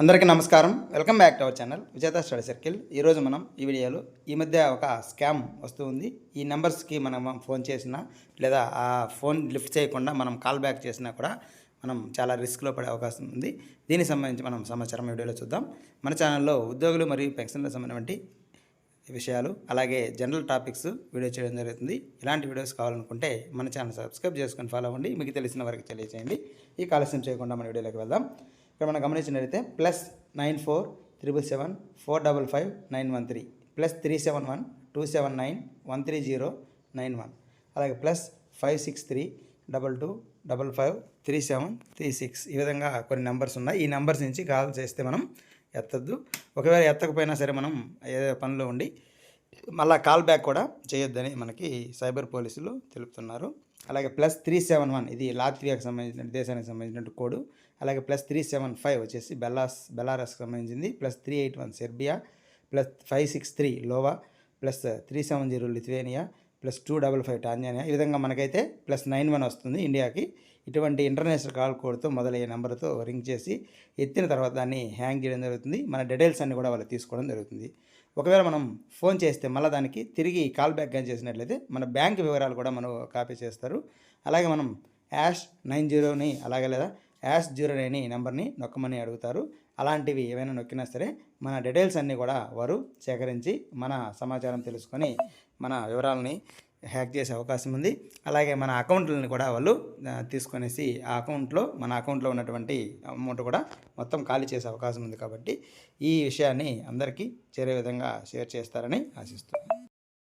అందరికీ నమస్కారం. Welcome back to our channel విజేత స్టడీ సర్కిల్. ఈరోజు మనం ఈ వీడియోలో ఈ మధ్య ఒక స్కామ్ వస్తూ ఉంది. ఈ నెంబర్స్కి మనం ఫోన్ చేసినా లేదా ఆ ఫోన్ లిఫ్ట్ చేయకుండా మనం కాల్ బ్యాక్ చేసినా కూడా మనం చాలా రిస్క్లో పడే అవకాశం ఉంది. దీనికి సంబంధించి మనం సమాచారం వీడియోలో చూద్దాం. మన ఛానల్లో ఉద్యోగులు మరియు పెన్షన్లకు సంబంధించిన విషయాలు అలాగే జనరల్ టాపిక్స్ వీడియో చేయడం జరుగుతుంది. ఇలాంటి వీడియోస్ కావాలనుకుంటే మన ఛానల్ సబ్స్క్రైబ్ చేసుకొని ఫాలో అవ్వండి. మీకు తెలిసిన వారికి తెలియజేయండి. ఈ ఆలస్యం చేయకుండా మన వీడియోలోకి వెళ్దాం. ఇక్కడ మనం గమనించినట్లయితే +9437545591 +37127913091 అలాగే +56322553736 ఈ విధంగా కొన్ని నెంబర్స్ ఉన్నాయి. ఈ నెంబర్స్ నుంచి కాల్ చేస్తే మనం ఎత్తద్దు. ఒకవేళ ఎత్తకపోయినా సరే మనం ఏదో పనిలో ఉండి మళ్ళీ కాల్ బ్యాక్ కూడా చేయొద్దని మనకి సైబర్ పోలీసులు తెలుపుతున్నారు. అలాగే +371 ఇది లాత్వియాకి సంబంధించిన దేశానికి సంబంధించిన కోడ్. అలాగే +375 వచ్చేసి బెలారస్కి సంబంధించింది. +381 సెర్బియా, +563 లోవా, +370 లిథువేనియా, +255 టాంజానియా. ఈ విధంగా మనకైతే +91 వస్తుంది ఇండియాకి. ఇటువంటి ఇంటర్నేషనల్ కాల్ కోడ్తో మొదలయ్యే నెంబర్తో రింగ్ చేసి ఎత్తిన తర్వాత దాన్ని హ్యాంగ్ చేయడం జరుగుతుంది. మన డీటెయిల్స్ అన్నీ కూడా వాళ్ళు తీసుకోవడం జరుగుతుంది. ఒకవేళ మనం ఫోన్ చేస్తే మళ్ళీ దానికి తిరిగి కాల్ బ్యాక్ కానీ చేసినట్లయితే మన బ్యాంక్ వివరాలు కూడా మనం కాపీ చేస్తారు. అలాగే మనం #90ని అలాగే లేదా #09 నెంబర్ని నొక్కమని అడుగుతారు. అలాంటివి ఏవైనా నొక్కినా సరే మన డీటెయిల్స్ అన్నీ కూడా వారు సేకరించి మన సమాచారం తెలుసుకొని మన వివరాలని హ్యాక్ చేసే అవకాశం ఉంది. అలాగే మన అకౌంట్లని కూడా వాళ్ళు తీసుకొనేసి మన అకౌంట్లో ఉన్నటువంటి అమౌంట్ కూడా మొత్తం ఖాళీ చేసే అవకాశం ఉంది. కాబట్టి ఈ విషయాన్ని అందరికీ చేరే విధంగా షేర్ చేస్తారని ఆశిస్తున్నాను.